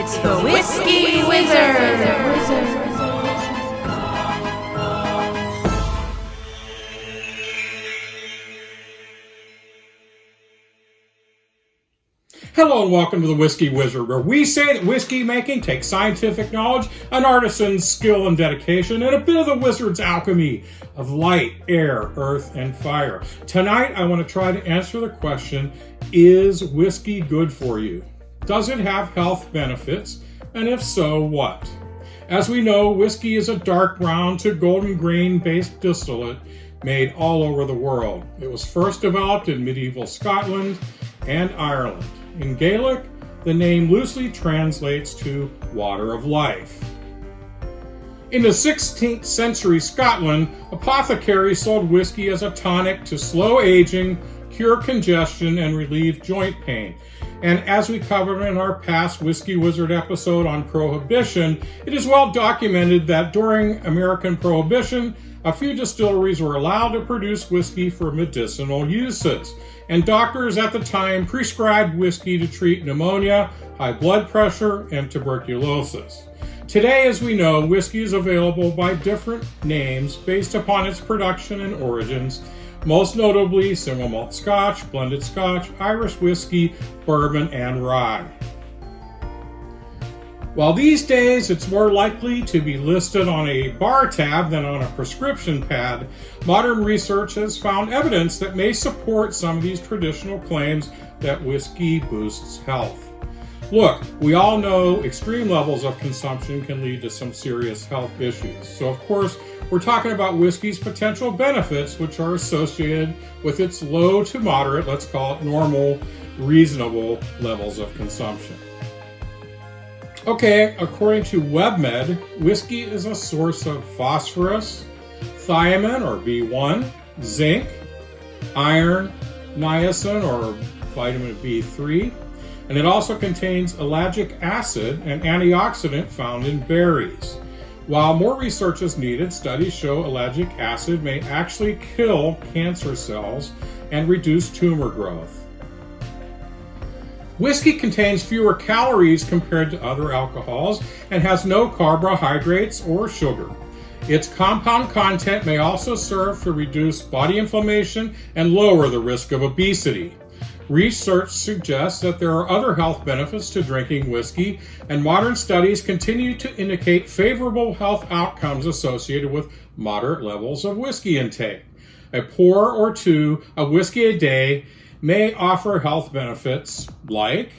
It's the Whisky Wizard. Hello and welcome to the Whisky Wizard, where we say that whiskey making takes scientific knowledge, an artisan's skill and dedication, and a bit of the wizard's alchemy of light, air, earth, and fire. Tonight, I want to try to answer the question, is whiskey good for you? Does it have health benefits? And if so, what? As we know, whiskey is a dark brown to golden grain-based distillate made all over the world. It was first developed in medieval Scotland and Ireland. In Gaelic, the name loosely translates to water of life. In the 16th century Scotland, apothecaries sold whiskey as a tonic to slow aging, cure congestion, and relieve joint pain. And as we covered in our past Whisky Wizard episode on Prohibition, it is well documented that during American Prohibition, a few distilleries were allowed to produce whiskey for medicinal uses, and doctors at the time prescribed whiskey to treat pneumonia, high blood pressure, and tuberculosis. Today, as we know, whiskey is available by different names based upon its production and origins, most notably single malt Scotch, blended Scotch, Irish whiskey, bourbon, and rye. While these days it's more likely to be listed on a bar tab than on a prescription pad, modern research has found evidence that may support some of these traditional claims that whiskey boosts health. Look, we all know extreme levels of consumption can lead to some serious health issues. So of course, we're talking about whiskey's potential benefits, which are associated with its low to moderate, let's call it normal, reasonable levels of consumption. Okay, according to WebMed, whiskey is a source of phosphorus, thiamine or B1, zinc, iron, niacin or vitamin B3, and it also contains ellagic acid, an antioxidant found in berries. While more research is needed, studies show ellagic acid may actually kill cancer cells and reduce tumor growth. Whiskey contains fewer calories compared to other alcohols and has no carbohydrates or sugar. Its compound content may also serve to reduce body inflammation and lower the risk of obesity. Research suggests that there are other health benefits to drinking whiskey, and modern studies continue to indicate favorable health outcomes associated with moderate levels of whiskey intake. A pour or two of whiskey a day may offer health benefits like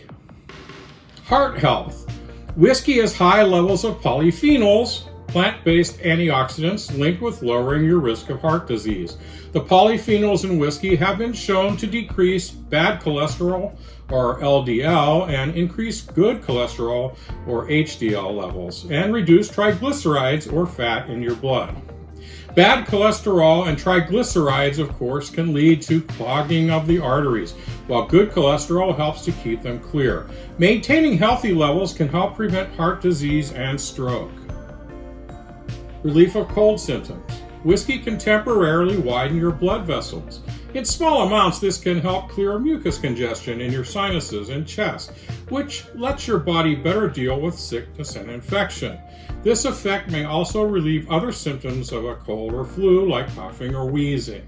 heart health. Whiskey has high levels of polyphenols, plant-based antioxidants linked with lowering your risk of heart disease. The polyphenols in whiskey have been shown to decrease bad cholesterol, or LDL, and increase good cholesterol, or HDL levels, and reduce triglycerides, or fat in your blood. Bad cholesterol and triglycerides, of course, can lead to clogging of the arteries, while good cholesterol helps to keep them clear. Maintaining healthy levels can help prevent heart disease and stroke. Relief of cold symptoms. Whiskey can temporarily widen your blood vessels. In small amounts, this can help clear mucus congestion in your sinuses and chest, which lets your body better deal with sickness and infection. This effect may also relieve other symptoms of a cold or flu, like coughing or wheezing.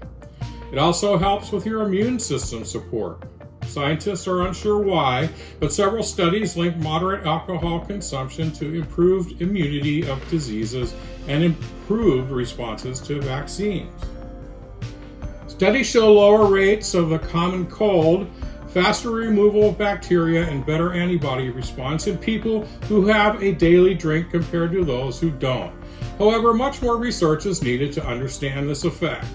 It also helps with your immune system support. Scientists are unsure why, but several studies link moderate alcohol consumption to improved immunity of diseases and improved responses to vaccines. Studies show lower rates of the common cold, faster removal of bacteria, and better antibody response in people who have a daily drink compared to those who don't. However, much more research is needed to understand this effect.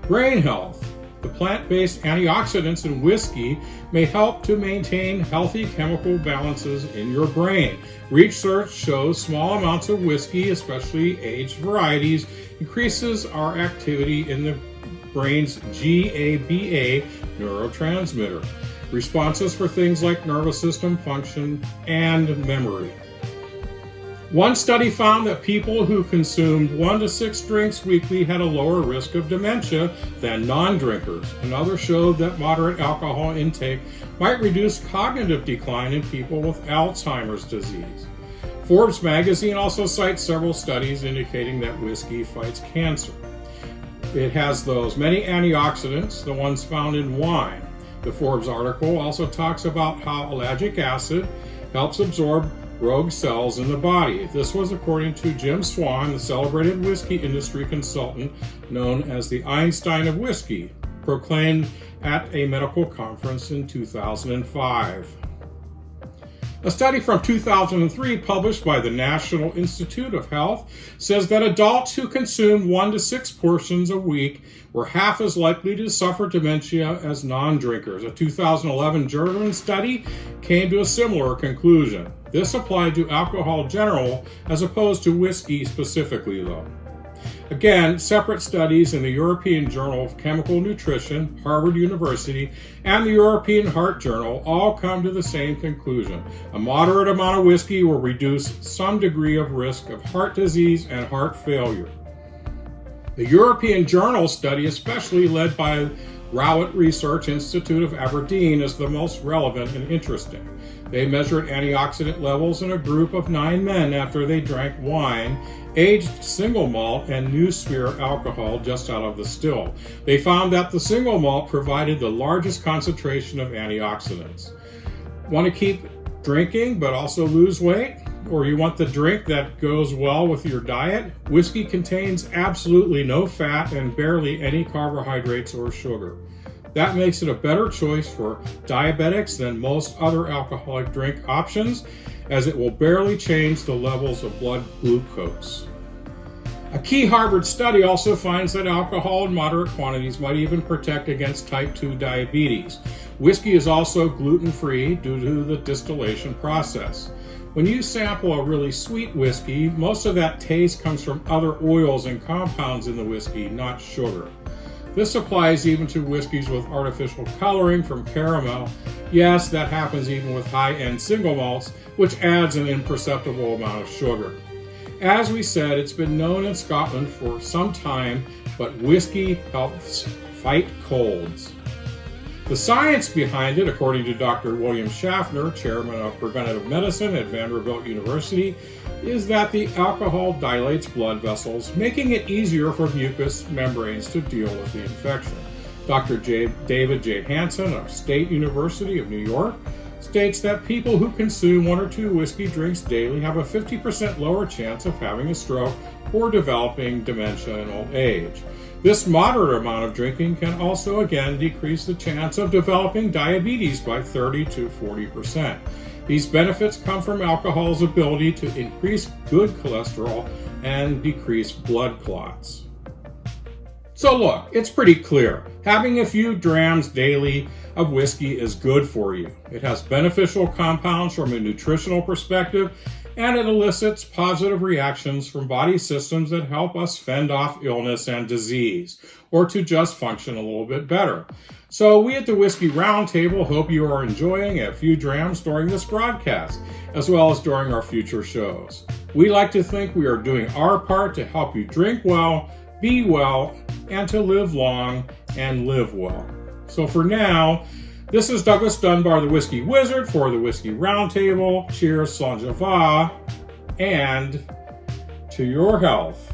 Brain health. The plant-based antioxidants in whiskey may help to maintain healthy chemical balances in your brain. Research shows small amounts of whiskey, especially aged varieties, increases our activity in the brain's GABA neurotransmitter, responses for things like nervous system function and memory. One study found that people who consumed 1 to 6 drinks weekly had a lower risk of dementia than non-drinkers. Another showed that moderate alcohol intake might reduce cognitive decline in people with Alzheimer's disease. Forbes magazine also cites several studies indicating that whiskey fights cancer. It has those many antioxidants, the ones found in wine. The Forbes article also talks about how ellagic acid helps absorb rogue cells in the body. This was according to Jim Swan, the celebrated whiskey industry consultant known as the Einstein of whiskey, proclaimed at a medical conference in 2005. A study from 2003 published by the National Institute of Health says that adults who consumed 1 to 6 portions a week were half as likely to suffer dementia as non-drinkers. A 2011 German study came to a similar conclusion. This applied to alcohol in general as opposed to whiskey specifically, though. Again, separate studies in the European Journal of Chemical Nutrition, Harvard University, and the European Heart Journal all come to the same conclusion. A moderate amount of whiskey will reduce some degree of risk of heart disease and heart failure. The European Journal study, especially led by Rowett Research Institute of Aberdeen, is the most relevant and interesting. They measured antioxidant levels in a group of 9 men after they drank wine, aged single malt, and new spirit alcohol just out of the still. They found that the single malt provided the largest concentration of antioxidants. Want to keep drinking but also lose weight? Or you want the drink that goes well with your diet? Whiskey contains absolutely no fat and barely any carbohydrates or sugar. That makes it a better choice for diabetics than most other alcoholic drink options, as it will barely change the levels of blood glucose. A key Harvard study also finds that alcohol in moderate quantities might even protect against type 2 diabetes. Whiskey is also gluten-free due to the distillation process. When you sample a really sweet whiskey, most of that taste comes from other oils and compounds in the whiskey, not sugar. This applies even to whiskeys with artificial coloring from caramel. Yes, that happens even with high-end single malts, which adds an imperceptible amount of sugar. As we said, it's been known in Scotland for some time, but whiskey helps fight colds. The science behind it, according to Dr. William Schaffner, chairman of preventive medicine at Vanderbilt University, is that the alcohol dilates blood vessels, making it easier for mucous membranes to deal with the infection. Dr. David J. Hansen of State University of New York states that people who consume 1 or 2 whiskey drinks daily have a 50% lower chance of having a stroke or developing dementia in old age. This moderate amount of drinking can also again decrease the chance of developing diabetes by 30 to 40%. These benefits come from alcohol's ability to increase good cholesterol and decrease blood clots. So look, it's pretty clear. Having a few grams daily of whiskey is good for you. It has beneficial compounds from a nutritional perspective, and it elicits positive reactions from body systems that help us fend off illness and disease, or to just function a little bit better. So we at the Whiskey Roundtable hope you are enjoying a few drams during this broadcast, as well as during our future shows. We like to think we are doing our part to help you drink well, be well, and to live long and live well. So for now, this is Douglas Dunbar, the Whisky Wizard, for the Whiskey Roundtable. Cheers, Sanjava, and to your health.